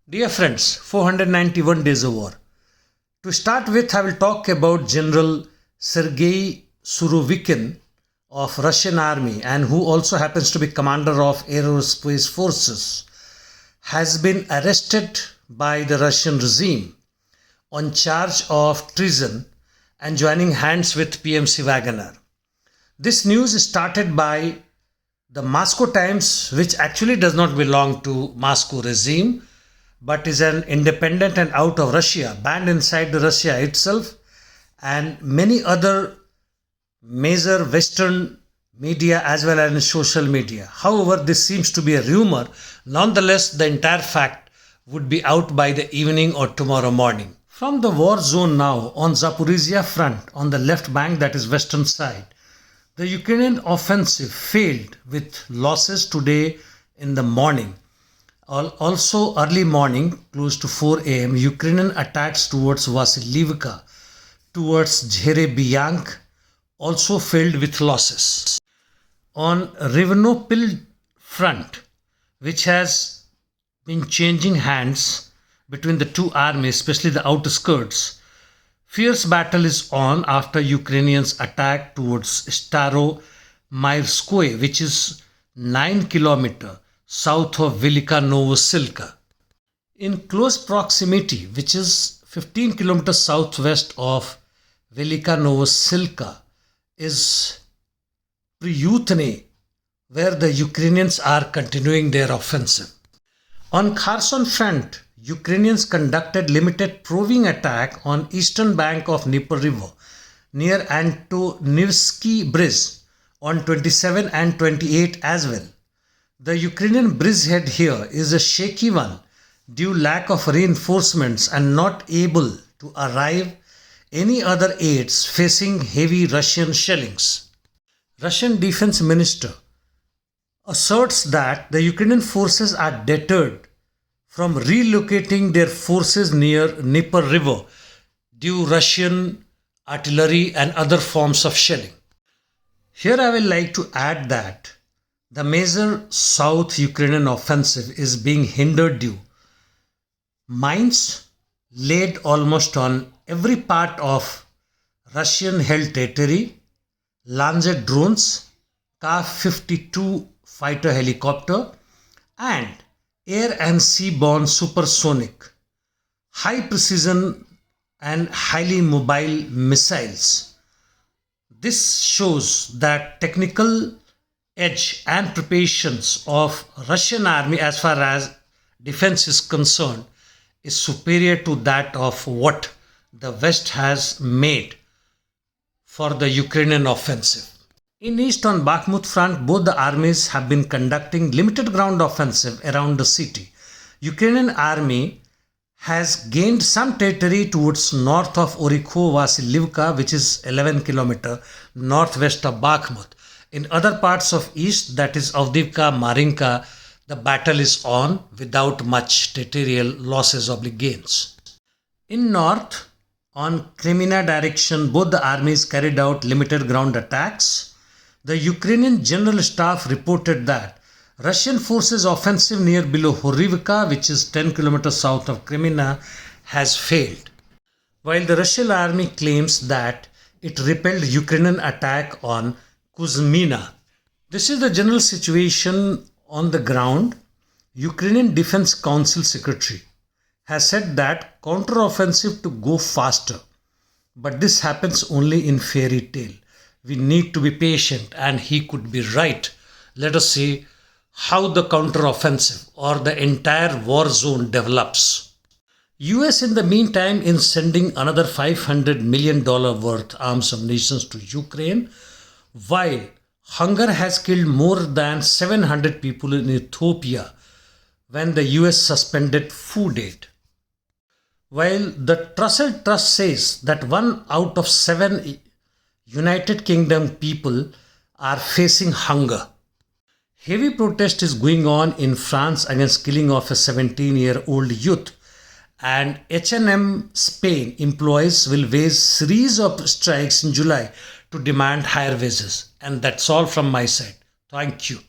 Dear friends, 491 days of war. To start with, I will talk about General Sergei Surovikin of Russian Army, and who also happens to be commander of aerospace forces, has been arrested by the Russian regime on charge of treason and joining hands with PMC Wagner. This news is started by the Moscow Times, which actually does not belong to Moscow regime, but is an independent and out of Russia, banned inside the Russia itself, and many other major Western media as well as social media. However, this seems to be a rumor. Nonetheless, the entire fact would be out by the evening or tomorrow morning. From the war zone now on Zaporozhye front on the left bank, that is western side, the Ukrainian offensive failed with losses today in the morning. Also early morning, close to 4 a.m., Ukrainian attacks towards Vasilivka, towards Zherebyansk also failed with losses. On Rivnopil front, which has been changing hands between the two armies, especially the outskirts, fierce battle is on after Ukrainians attack towards Staromayrskoye, which is 9 km south of Velika Novosilka. In close proximity, which is 15 km southwest of Velika Novosilka, is Priyutne, where the Ukrainians are continuing their offensive. On Kherson front, Ukrainians conducted limited probing attack on eastern bank of Dnieper River near Antonivsky Bridgehead on 27 and 28 as well. The Ukrainian bridgehead here is a shaky one due lack of reinforcements and not able to arrive any other aids facing heavy Russian shellings. Russian Defense Minister asserts that the Ukrainian forces are deterred from relocating their forces near Dnieper River due Russian artillery and other forms of shelling. Here I will like to add that the major South Ukrainian offensive is being hindered due mines laid almost on every part of Russian held territory, Lancet drones, Ka-52 fighter helicopter, and air and seaborne supersonic, high precision and highly mobile missiles. This shows that technical edge and preparations of Russian army as far as defense is concerned is superior to that of what the West has made for the Ukrainian offensive. In east on Bakhmut front, both the armies have been conducting limited ground offensive around the city. Ukrainian army has gained some territory towards north of Orikho-Vasilivka, which is 11 km northwest of Bakhmut. In other parts of east, that is Avdiivka, Marinka, the battle is on without much territorial losses or gains. In north, on Kremina direction, both the armies carried out limited ground attacks. The Ukrainian General Staff reported that Russian forces offensive near below Horivka, which is 10 km south of Kremina, has failed, while the Russian army claims that it repelled Ukrainian attack on Kuzmina. This is the general situation on the ground. Ukrainian Defense Council Secretary has said that counter-offensive to go faster, but this happens only in fairy tale. We need to be patient, and he could be right. Let us see how the counter-offensive or the entire war zone develops. US in the meantime is sending another $500 million worth arms ammunition to Ukraine, while hunger has killed more than 700 people in Ethiopia when the US suspended food aid. While the Trussell Trust says that 1 out of 7 United Kingdom people are facing hunger. Heavy protest is going on in France against killing of a 17-year-old youth, and H&M Spain employees will face series of strikes in July to demand higher wages. And that's all from my side. Thank you.